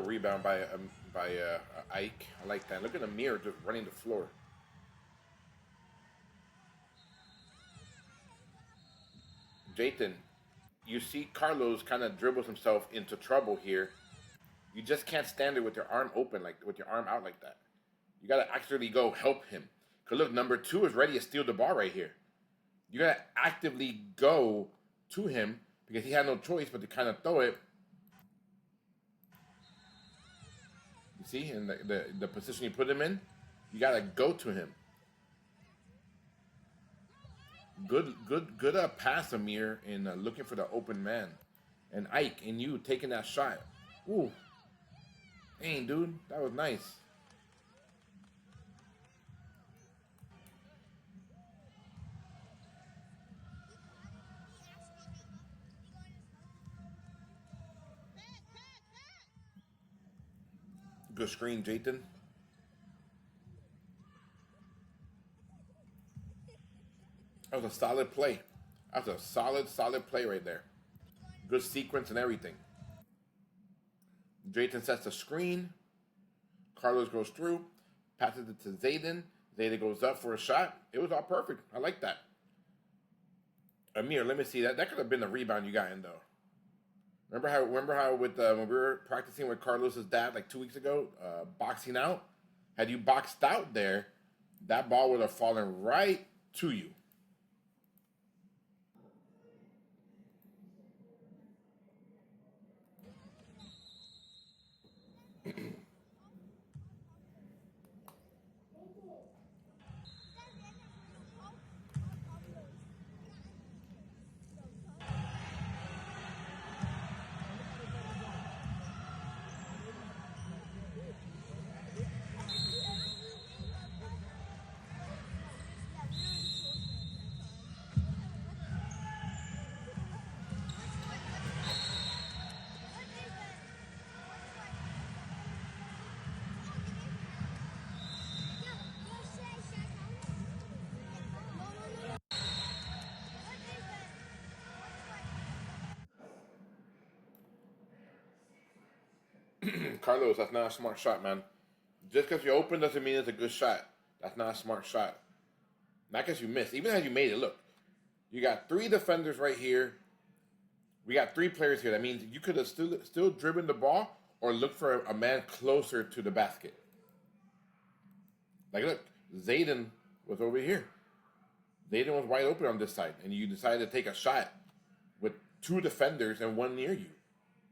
rebound by Ike. I like that. Look at Amir just running the floor. Jathan, you see Carlos kind of dribbles himself into trouble here. You just can't stand it with your arm open, like with your arm out like that. You gotta actually go help him. Cause look, number 2 is ready to steal the ball right here. You gotta actively go to him because he had no choice but to kind of throw it. You see, in the position you put him in, you gotta go to him. Good pass, Amir, in looking for the open man, and Ike and you taking that shot. Ooh, dang, dude, that was nice. Good screen, Jathan. That was a solid play. That was a solid play right there. Good sequence and everything. Jathan sets the screen. Carlos goes through, passes it to Zayden. Zayden goes up for a shot. It was all perfect. I like that. Amir, let me see that. That could have been a rebound you got in though. Remember how with when we were practicing with Carlos's dad like 2 weeks ago, boxing out. Had you boxed out there, that ball would have fallen right to you. Carlos, that's not a smart shot, man. Just because you open doesn't mean it's a good shot. That's not a smart shot. Not because you missed. Even as you made it, look. You got 3 defenders right here. We got 3 players here. That means you could have still driven the ball or looked for a man closer to the basket. Like, look, Zayden was over here. Zayden was wide open on this side, and you decided to take a shot with 2 defenders and 1 near you.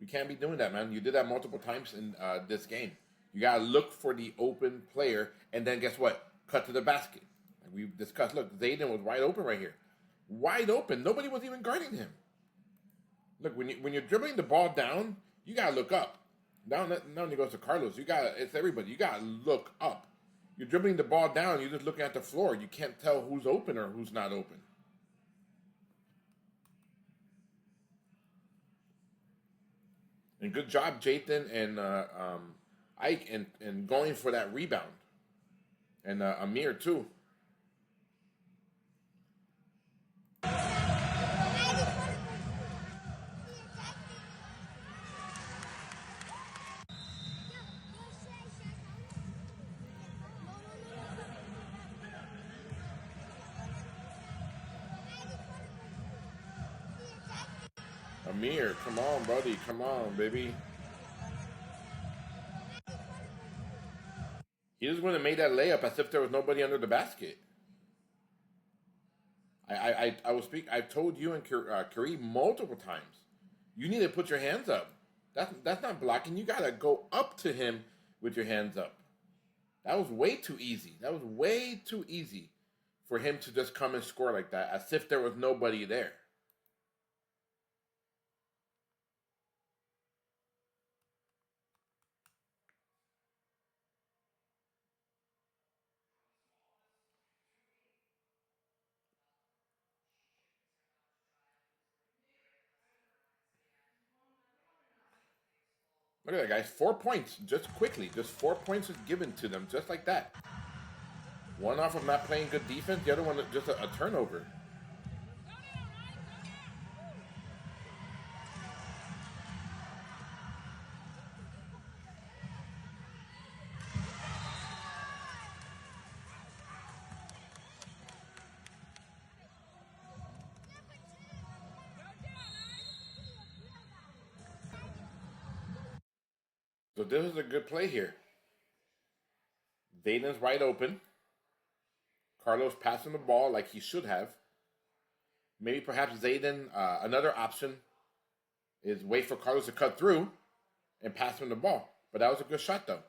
You can't be doing that, man. You did that multiple times in this game. You gotta look for the open player, and then guess what? Cut to the basket. Like we discussed. Look, Zayden was wide open right here, wide open. Nobody was even guarding him. Look, when you're dribbling the ball down, you gotta look up. Now when it goes to Carlos, it's everybody. You gotta look up. You're dribbling the ball down. You're just looking at the floor. You can't tell who's open or who's not open. And good job, Jathan and Ike, and going for that rebound. And Amir, too. Amir, come on, buddy. Come on, baby. He just wouldn't have made that layup as if there was nobody under the basket. I will speak. I've told you and Kareem multiple times. You need to put your hands up. That's not blocking. You gotta go up to him with your hands up. That was way too easy. That was way too easy for him to just come and score like that, as if there was nobody there. Look at that, guys. 4 points, just quickly. Just 4 points was given to them, just like that. One off of not playing good defense, the other one just a turnover. So this is a good play here. Zayden's wide open. Carlos passing the ball like he should have. Maybe perhaps Zayden, another option is wait for Carlos to cut through and pass him the ball. But that was a good shot, though.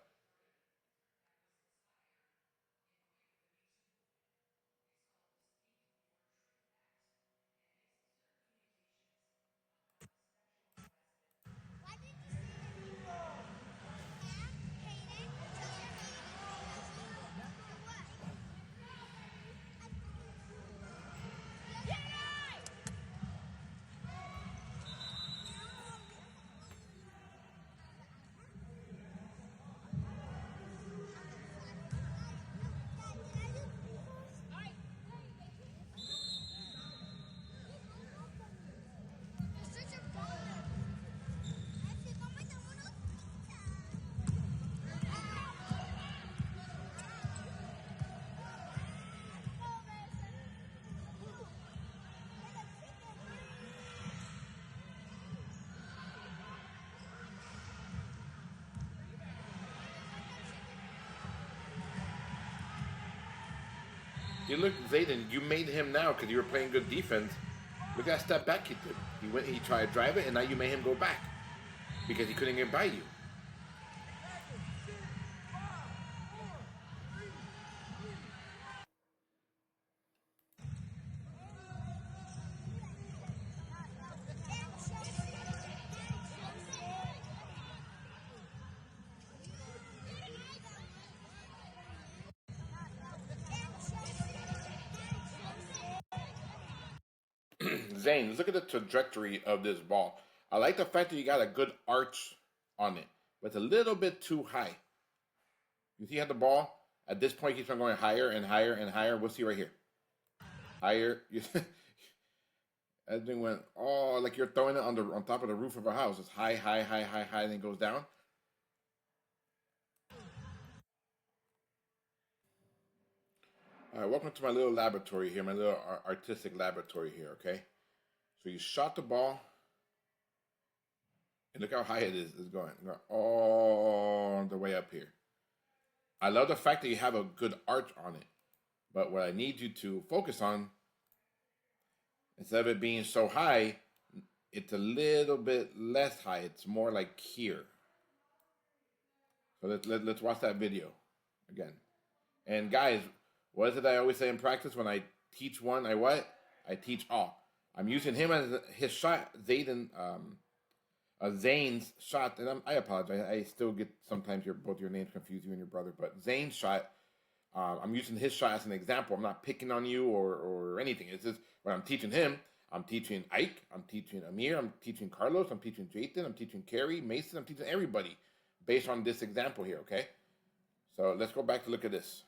You look, Zayden, you made him now because you were playing good defense. Look at that step back he did. He tried to drive it, and now you made him go back because he couldn't get by you. Zane, let's look at the trajectory of this ball. I like the fact that you got a good arch on it, but it's a little bit too high. You see how the ball at this point keeps on going higher and higher and higher. We'll see right here. Higher. That thing went like you're throwing it on top of the roof of a house. It's high, high, high, high, high, and then it goes down. All right, welcome to my little laboratory here, my little artistic laboratory here, okay? So you shot the ball, and look how high it is. It's going all the way up here. I love the fact that you have a good arch on it, but what I need you to focus on, instead of it being so high, it's a little bit less high. It's more like here. So let's watch that video again. And guys, what is it I always say in practice? When I teach one, I teach all. I'm using him as his shot, Zayden's shot, and I apologize. I still get sometimes both your names confused, you and your brother. But Zane's shot, I'm using his shot as an example. I'm not picking on you or anything. It's just when I'm teaching him. I'm teaching Ike. I'm teaching Amir. I'm teaching Carlos. I'm teaching Jathan. I'm teaching Kerry, Mason. I'm teaching everybody based on this example here. Okay. So let's go back to look at this.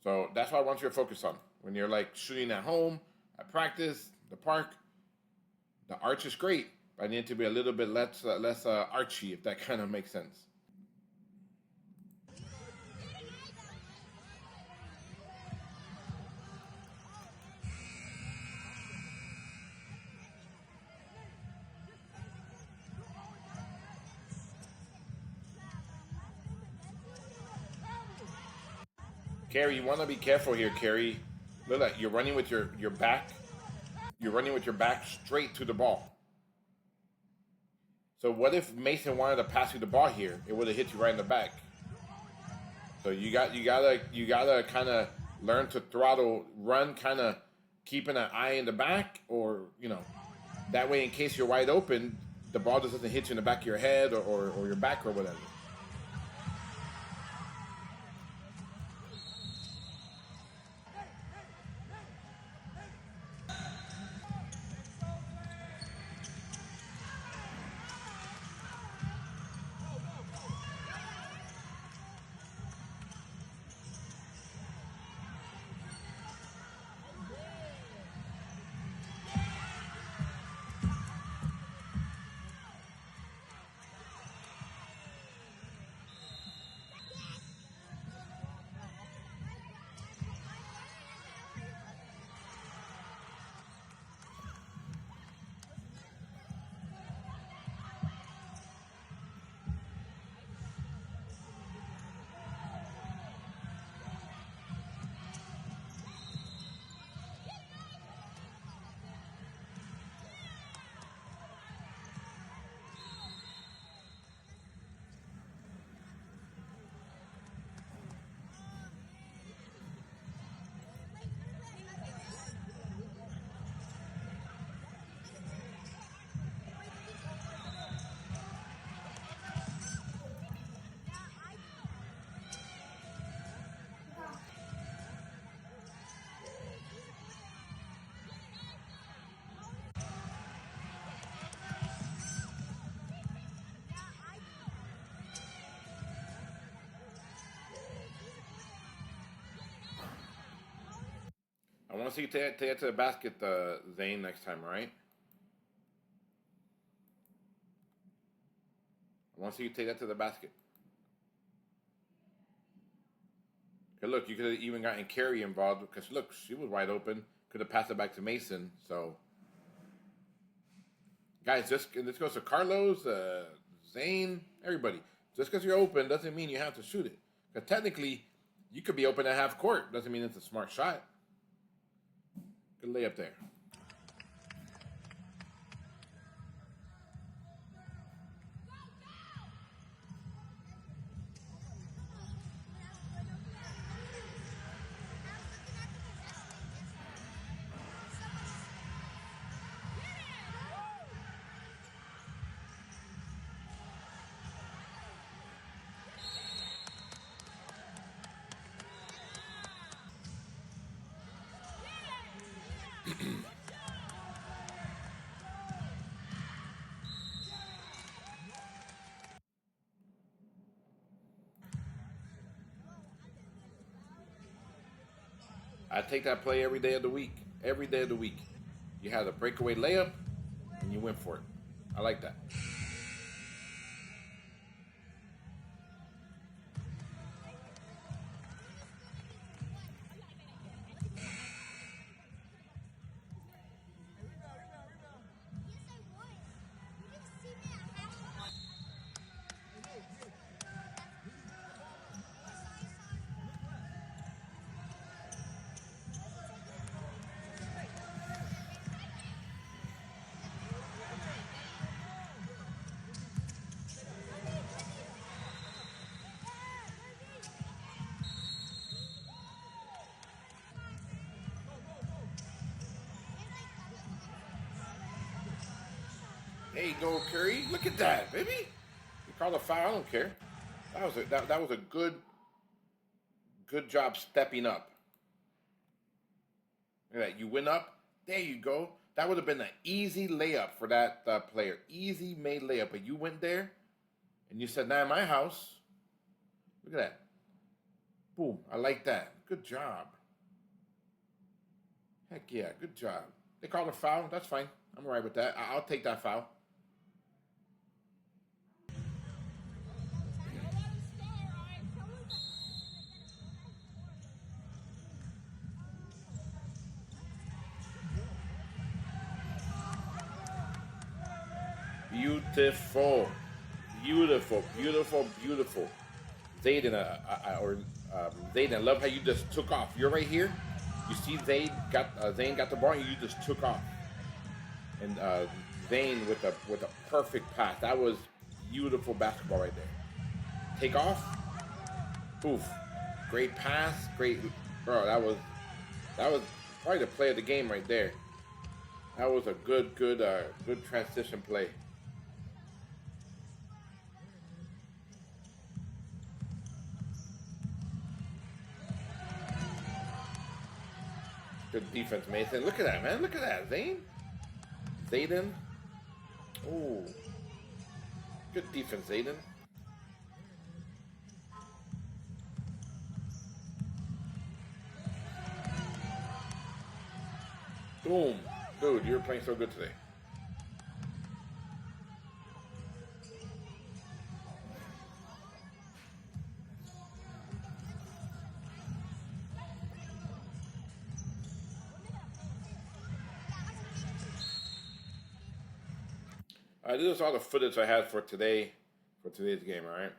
So that's what I want you to focus on. When you're like shooting at home, at practice, the park, the arch is great, but I need to be a little bit less archy, if that kind of makes sense. Kerry, you want to be careful here, Kerry. Look like you're running with your back. You're running with your back straight to the ball. So what if Mason wanted to pass you the ball here? It would have hit you right in the back. So you gotta kind of learn to throttle, run, kind of keeping an eye in the back, or that way in case you're wide open, the ball just doesn't hit you in the back of your head or your back or whatever. want to see you take it to the basket, Zane, next time, all right? I want to see you take that to the basket. Okay, look, you could have even gotten Carrie involved because, look, she was wide open. Could have passed it back to Mason. So, guys, this goes to Carlos, Zane, everybody. Just because you're open doesn't mean you have to shoot it. Because technically, you could be open at half court. Doesn't mean it's a smart shot. Good layup there. I take that play every day of the week. Every day of the week. You have a breakaway layup, and you went for it. I like that. There you go, Curry. Look at that, baby. You call a foul. I don't care. That was a good job stepping up. Look at that. You went up. There you go. That would have been an easy layup for that player. Easy made layup. But you went there, and you said, "Now in my house." Look at that. Boom. I like that. Good job. Heck yeah. Good job. They called a foul. That's fine. I'm all right with that. I'll take that foul. Beautiful. Beautiful. Beautiful. Beautiful. Zayden, Zayden, I love how you just took off. You're right here. You see Zane got the ball, and you just took off. And Zane with a perfect pass. That was beautiful basketball right there. Take off. Poof. Great pass. Great, bro. That was probably the play of the game right there. That was a good transition play. Good defense, Mason. Look at that, man. Look at that, Zane. Zayden. Oh. Good defense, Zayden. Boom. Dude, you're playing so good today. This is all the footage I had for today's game, all right?